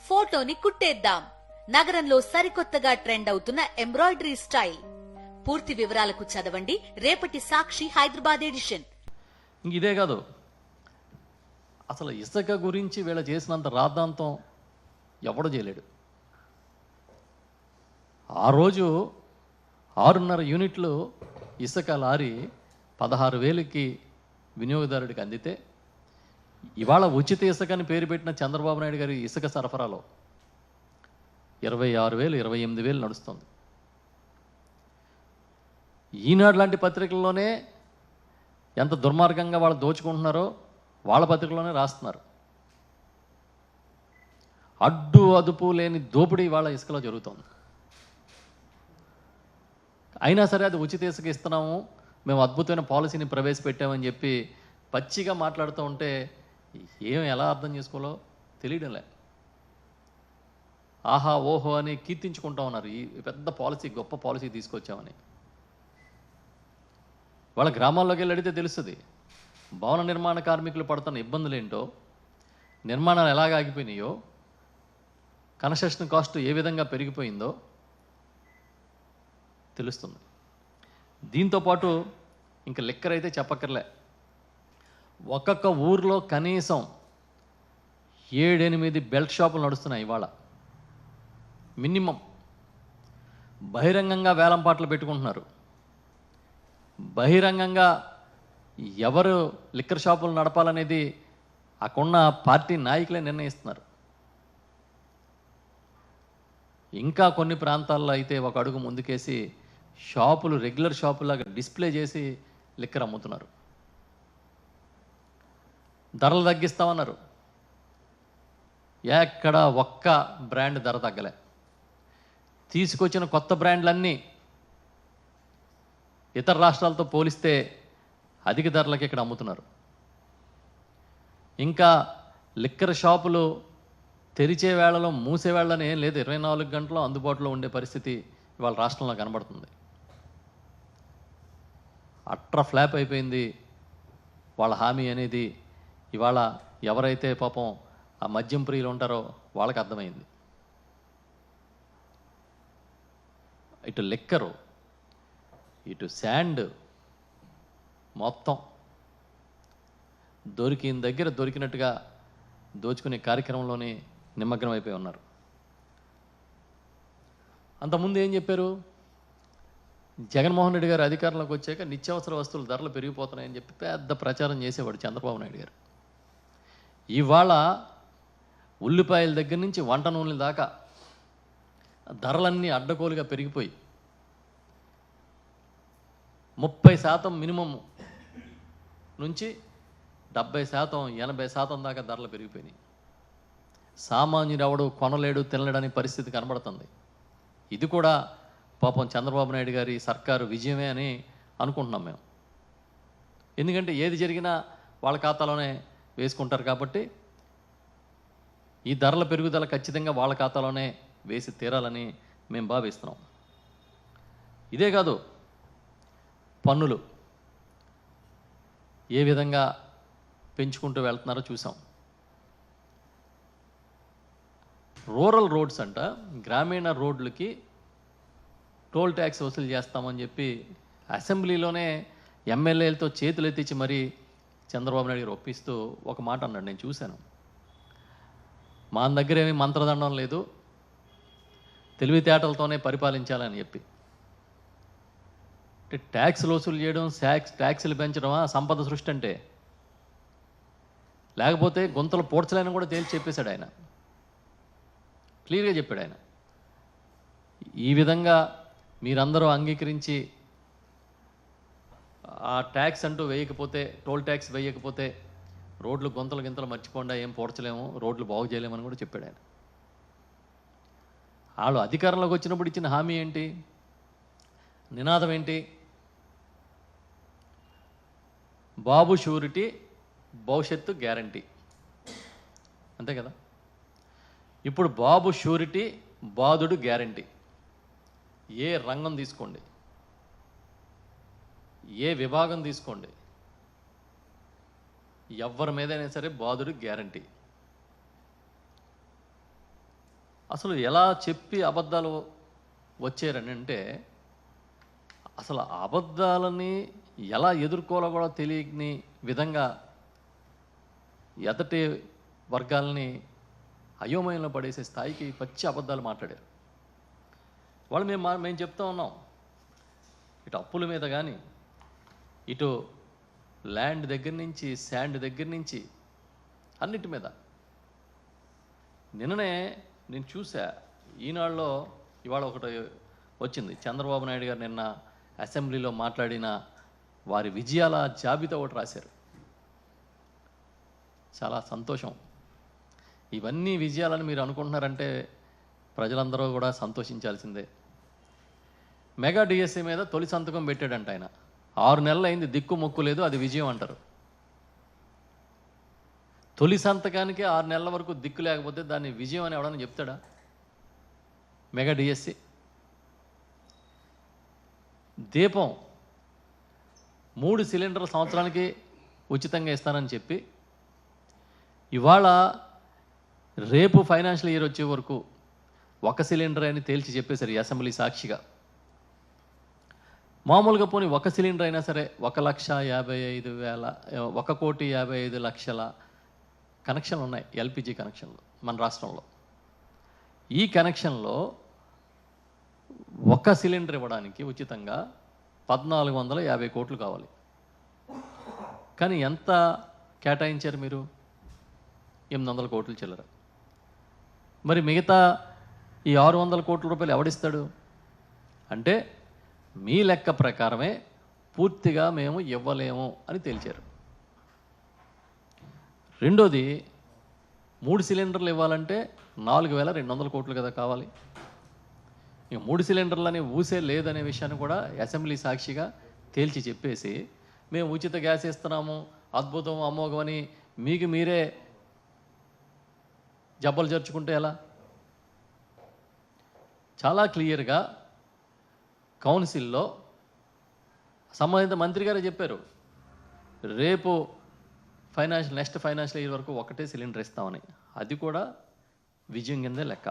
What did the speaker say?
ఫోటోని కుట్టేద్దాం. నగరంలో సరికొత్తగా ట్రెండ్ అవుతున్న ఎంబ్రాయిడరీ స్టైల్. పూర్తి వివరాలకు చదవండి రేపటి సాక్షి హైదరాబాద్ ఎడిషన్. ఇదే కాదు, అసలు ఇసుక గురించి వీళ్ళ చేసినంత రాద్ధాంతం ఎవడు చేయలేడు. ఆ రోజు 6.5 యూనిట్లు ఇసుక లారీ 16,000కి వినియోగదారుడికి అందితే, ఇవాళ ఉచిత ఇసుకని పేరు పెట్టిన చంద్రబాబు నాయుడు గారి ఇసుక సరఫరాలో 26,000, 28,000 నడుస్తుంది. ఈనాడు లాంటి పత్రికల్లోనే ఎంత దుర్మార్గంగా వాళ్ళు దోచుకుంటున్నారో వాళ్ళ పత్రికలోనే రాస్తున్నారు. అడ్డు అదుపు లేని దోపిడీ వాళ్ళ ఇసుకలో జరుగుతుంది. అయినా సరే అది ఉచిత ఇసుక ఇస్తున్నాము, మేము అద్భుతమైన పాలసీని ప్రవేశపెట్టామని చెప్పి పచ్చిగా మాట్లాడుతూ ఉంటే ఎలా అర్థం చేసుకోవాలో తెలియడంలే. ఆహా ఓహో అని కీర్తించుకుంటా ఉన్నారు, ఈ పెద్ద పాలసీ, గొప్ప పాలసీ తీసుకొచ్చామని. వాళ్ళ గ్రామాల్లోకి వెళ్ళి అడిగితే తెలుస్తుంది భవన నిర్మాణ కార్మికులు పడుతున్న ఇబ్బందులు ఏంటో, నిర్మాణాలు ఎలాగ ఆగిపోయినాయో, కన్స్ట్రక్షన్ కాస్ట్ ఏ విధంగా పెరిగిపోయిందో తెలుస్తుంది. దీంతోపాటు ఇంకా లిక్కర్ అయితే చెప్పక్కర్లే. ఒక్కొక్క ఊర్లో కనీసం 7-8 బెల్ట్ షాపులు నడుస్తున్నాయి ఇవాళ మినిమం. బహిరంగంగా వేలం పాటలు పెట్టుకుంటున్నారు. బహిరంగంగా ఎవరు లిక్కర్ షాపులు నడపాలనేది అక్కడున్న పార్టీ నాయకులే నిర్ణయిస్తున్నారు. ఇంకా కొన్ని ప్రాంతాల్లో అయితే ఒక అడుగు ముందుకేసి షాపులు రెగ్యులర్ షాపులాగా డిస్ప్లే చేసి లిక్కర్ అమ్ముతున్నారు. ధరలు తగ్గిస్తామన్నారు, ఎక్కడ ఒక్క బ్రాండ్ ధర తగ్గలే. తీసుకొచ్చిన కొత్త బ్రాండ్లన్నీ ఇతర రాష్ట్రాలతో పోలిస్తే అధిక ధరలకి ఇక్కడ అమ్ముతున్నారు. ఇంకా లిక్కర్ షాపులు తెరిచే వేళలో మూసే వేళని ఏం లేదు, 24 గంటలు అందుబాటులో ఉండే పరిస్థితి ఇవాళ రాష్ట్రంలో కనబడుతుంది. అట్రా ఫ్లాప్ అయిపోయింది వాళ్ళ హామీ అనేది. ఇవాళ ఎవరైతే పాపం ఆ మద్యం ప్రియులు ఉంటారో వాళ్ళకి అర్థమైంది. ఇటు లిక్కరు, ఇటు శాండ్, మొత్తం దొరికిన దగ్గర దొరికినట్టుగా దోచుకునే కార్యక్రమంలోనే నిమగ్నం అయిపోయి ఉన్నారు. అంతకుముందు ఏం చెప్పారు? జగన్మోహన్ రెడ్డి గారు అధికారంలోకి వచ్చాక నిత్యావసర వస్తువుల ధరలు పెరిగిపోతున్నాయని చెప్పి పెద్ద ప్రచారం చేసేవాడు చంద్రబాబు నాయుడు గారు. ఇవాళ ఉల్లిపాయల దగ్గర నుంచి వంట నూనెల దాకా ధరలన్నీ అడ్డగోలుగా పెరిగిపోయి 30% మినిమం నుంచి 70%, 80% దాకా ధరలు పెరిగిపోయినాయి. సామాన్యుడు ఎవడు కొనలేడు, తినలేడని పరిస్థితి కనబడుతుంది. ఇది కూడా పాపం చంద్రబాబు నాయుడు గారి సర్కారు విజయమే అని అనుకుంటున్నాం మేము. ఎందుకంటే ఏది జరిగినా వాళ్ళ ఖాతాలోనే వేసుకుంటారు కాబట్టి ఈ ధరల పెరుగుదల ఖచ్చితంగా వాళ్ళ ఖాతాలోనే వేసి తీరాలని మేము భావిస్తున్నాం. ఇదే కాదు, పన్నులు ఏ విధంగా పెంచుకుంటూ వెళ్తున్నారో చూసాం. రూరల్ రోడ్స్ అంట, గ్రామీణ రోడ్లకి టోల్ ట్యాక్స్ వసూలు చేస్తామని చెప్పి అసెంబ్లీలోనే ఎమ్మెల్యేలతో చేతులు ఎత్తించి మరీ చంద్రబాబు నాయుడు గారు ఒప్పిస్తూ ఒక మాట అన్నాడు, నేను చూశాను. మా దగ్గర ఏమీ మంత్రదండం లేదు, తెలివితేటలతోనే పరిపాలించాలని చెప్పి. అంటే ట్యాక్స్లు వసూలు చేయడం, ట్యాక్స్లు పెంచడమా సంపద సృష్టి అంటే? లేకపోతే గుంతలు పోడ్చలేని కూడా తేల్చి చెప్పేశాడు ఆయన, క్లియర్గా చెప్పాడు ఆయన. ఈ విధంగా మీరందరూ అంగీకరించి ఆ ట్యాక్స్ అంటూ వేయకపోతే, టోల్ ట్యాక్స్ వేయకపోతే రోడ్లు గుంతలు గింతలు మర్చిపోండా, ఏం పోడ్చలేము, రోడ్లు బాగు చేయలేమని కూడా చెప్పాడు ఆయన. వాళ్ళు అధికారంలోకి వచ్చినప్పుడు ఇచ్చిన హామీ ఏంటి, నినాదం ఏంటి? బాబు షూరిటీ, భవిష్యత్తు గ్యారంటీ, అంతే కదా. ఇప్పుడు బాబు షూరిటీ, బాధుడు గ్యారంటీ. ఏ రంగం తీసుకోండి, ఏ విభాగం తీసుకోండి, ఎవరి మీదైనా సరే బాధుడు గ్యారంటీ. అసలు ఎలా చెప్పి అబద్ధాలు వచ్చారని అంటే, అసలు అబద్ధాలని ఎలా ఎదుర్కోవాలో కూడా తెలియని విధంగా ఎదటి వర్గాలని అయోమయంలో పడేసే స్థాయికి పచ్చి అబద్ధాలు మాట్లాడారు. వాళ్ళు మేము చెప్తా ఉన్నాం, ఇటు అప్పుల మీద కానీ, ఇటు ల్యాండ్ దగ్గర నుంచి, శాండ్ దగ్గర నుంచి, అన్నిటి మీద. నిన్ననే నేను చూసా, ఈనాడులో ఇవాళ ఒకటి వచ్చింది. చంద్రబాబు నాయుడు గారు నిన్న అసెంబ్లీలో మాట్లాడిన వారి విజయాల జాబితా ఒకటి రాశారు. చాలా సంతోషం. ఇవన్నీ విజయాలని మీరు అనుకుంటున్నారంటే ప్రజలందరూ కూడా సంతోషించాల్సిందే. మెగా డిఎస్సీ మీద తొలి సంతకం పెట్టాడంట ఆయన. 6 నెలలు అయింది, దిక్కు మొక్కు లేదు, అది విజయం అంటారు. తొలి సంతకానికి 6 నెలల వరకు దిక్కు లేకపోతే దాన్ని విజయం అని ఎవడన్నా చెప్తాడా? Mega DSC. దీపం 3 సిలిండర్ల సంవత్సరానికి ఉచితంగా ఇస్తానని చెప్పి, ఇవాళ రేపు ఫైనాన్షియల్ ఇయర్ వచ్చే వరకు 1 సిలిండర్ అని తేల్చి చెప్పేశారు ఈ అసెంబ్లీ సాక్షిగా. మామూలుగా పోనీ 1 సిలిండర్ అయినా సరే 1,55,000 1,55,00,000 కనెక్షన్లు ఉన్నాయి, ఎల్పిజి కనెక్షన్లు మన రాష్ట్రంలో. ఈ కనెక్షన్లో 1 సిలిండర్ ఇవ్వడానికి ఉచితంగా 1,450 కోట్లు కావాలి. కానీ ఎంత కేటాయించారు మీరు? 800 కోట్లు చిల్లర. మరి మిగతా ఈ 600 కోట్ల రూపాయలు ఎవడిస్తాడు? అంటే మీ లెక్క ప్రకారమే పూర్తిగా మేము ఇవ్వలేము అని తేల్చారు. రెండోది, 3 సిలిండర్లు ఇవ్వాలంటే 4,200 కోట్లు కదా కావాలి. ఇక 3 సిలిండర్లని ఊసే లేదనే విషయాన్ని కూడా అసెంబ్లీ సాక్షిగా తేల్చి చెప్పేసి, మేము ఉచిత గ్యాస్ ఇస్తున్నాము, అద్భుతం, అమోఘం అని మీకు మీరే జబ్బలు జరుచుకుంటే ఎలా? చాలా క్లియర్గా కౌన్సిల్లో సంబంధిత మంత్రి గారే చెప్పారు, రేపు నెక్స్ట్ ఫైనాన్షియల్ ఇయర్ వరకు 1 సిలిండర్ ఇస్తామని. అది కూడా విజయం కిందే లెక్క.